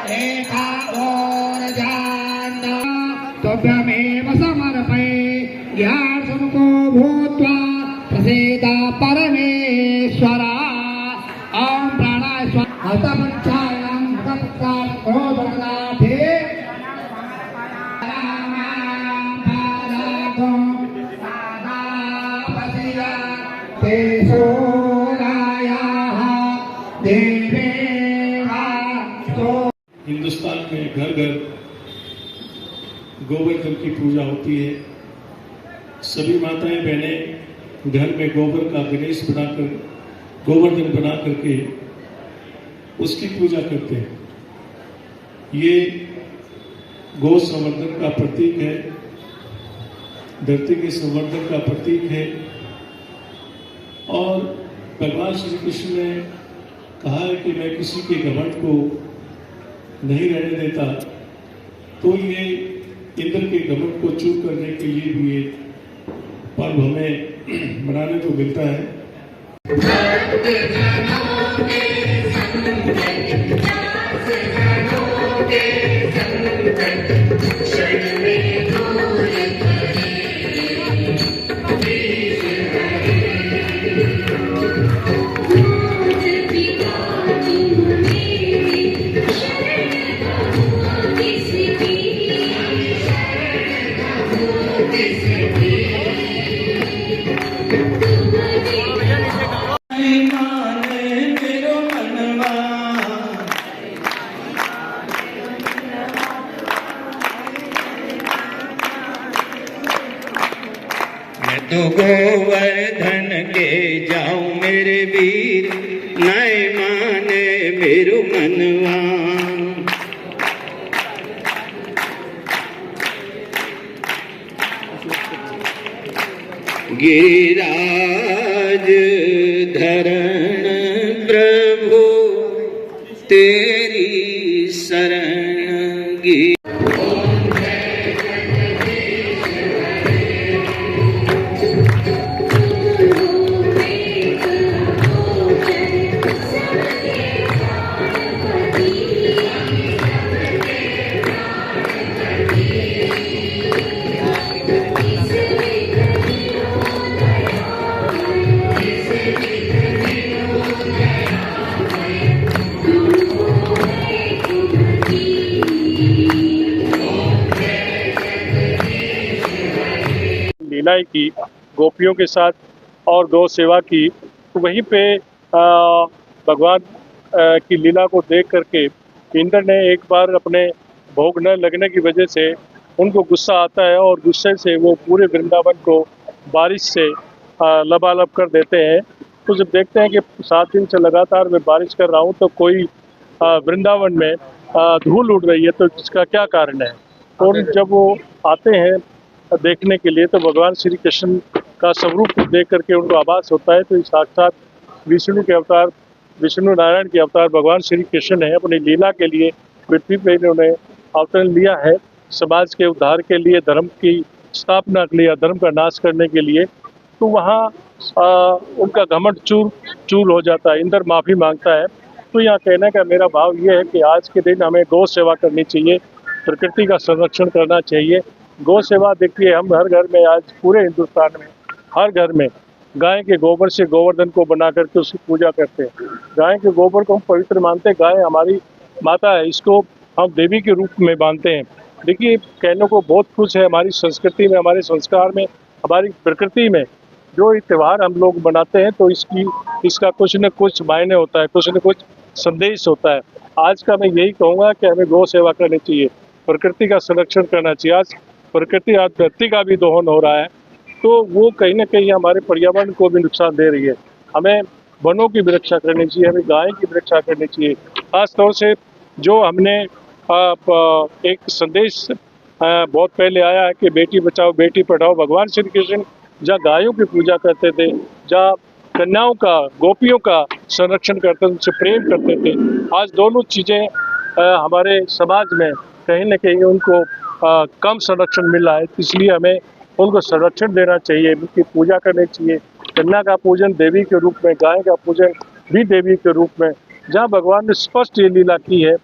एका ओरजान तोभ्यमेव समर्पये ज्ञानसमुखो भूत्वा प्रसीद परमेश्वरा ओम प्राणाय स्वाहा हतमच्छायां भक्तान् क्रोधनाथे हिंदुस्तान में घर घर गोवर्धन की पूजा होती है। सभी माताएं बहनें घर में गोबर का गणेश बनाकर गोवर्धन बना करके उसकी पूजा करते हैं। ये गौ संवर्धन का प्रतीक है, धरती के संवर्धन का प्रतीक है। और भगवान श्री कृष्ण ने कहा है कि मैं किसी के घमंड को नहीं रहने देता, तो ये इंद्र के घमंड को चूर करने के लिए भी ये पर्व हमें मनाने को मिलता है। तो गोवर्धन के जाऊं मेरे वीर, नए माने मेरो मनवा। गिरिराज धरण प्रभु तेरी शरण गी। लीलाएं की गोपियों के साथ और गौ सेवा की, तो वहीं पे भगवान की लीला को देख करके इंद्र ने एक बार अपने भोग न लगने की वजह से उनको गुस्सा आता है और गुस्से से वो पूरे वृंदावन को बारिश से लबालब कर देते हैं। तो जब देखते हैं कि 7 दिन से लगातार मैं बारिश कर रहा हूँ तो कोई वृंदावन में धूल उड़ रही है, तो इसका क्या कारण है। और जब वो आते हैं देखने के लिए तो भगवान श्री कृष्ण का स्वरूप देख करके उनको आभास होता है। तो साक्षात विष्णु के अवतार, विष्णु नारायण के अवतार भगवान श्री कृष्ण ने अपनी लीला के लिए पृथ्वी पर इन्होंने अवतरण लिया है, समाज के उद्धार के लिए, धर्म की स्थापना के लिए, धर्म का नाश करने के लिए। तो वहाँ उनका घमंड चूर हो जाता है, इंद्र माफ़ी मांगता है। तो यहाँ कहने का मेरा भाव ये है कि आज के दिन हमें गौ सेवा करनी चाहिए, प्रकृति का संरक्षण करना चाहिए। गौ सेवा देखिए, हम हर घर में आज पूरे हिंदुस्तान में हर घर में गाय के गोबर से गोवर्धन को बना करके उसकी पूजा करते हैं। गाय के गोबर को हम पवित्र मानते हैं, गाय हमारी माता है, इसको हम देवी के रूप में मानते हैं। देखिए, कहने को बहुत कुछ है हमारी संस्कृति में, हमारे संस्कार में, हमारी प्रकृति में। जो ये त्यौहार हम लोग मनाते हैं तो इसका कुछ न कुछ मायने होता है, कुछ न कुछ संदेश होता है। आज का मैं यही कहूँगा कि हमें गौ सेवा करनी चाहिए, प्रकृति का संरक्षण करना चाहिए। आज प्रकृति, आज धरती का भी दोहन हो रहा है, तो वो कहीं ना कहीं हमारे पर्यावरण को भी नुकसान दे रही है। हमें वनों की भी रक्षा करनी चाहिए, हमें गाय की भी रक्षा करनी चाहिए। खास तौर से जो हमने एक संदेश बहुत पहले आया है कि बेटी बचाओ बेटी पढ़ाओ। भगवान श्री कृष्ण जहाँ गायों की पूजा करते थे, जहाँ कन्याओं का, गोपियों का संरक्षण करते थे, उनसे प्रेम करते थे, आज दोनों चीज़ें हमारे समाज में कहीं न कहीं उनको कम संरक्षण मिल रहा है। इसलिए हमें उनको संरक्षण देना चाहिए, उनकी पूजा करनी चाहिए। कन्या का पूजन देवी के रूप में, गाय का पूजन भी देवी के रूप में। जहाँ भगवान ने स्पष्ट ये लीला की है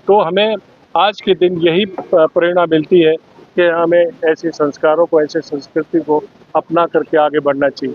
तो हमें आज के दिन यही प्रेरणा मिलती है कि हमें ऐसे संस्कारों को, ऐसे संस्कृति को अपना करके आगे बढ़ना चाहिए।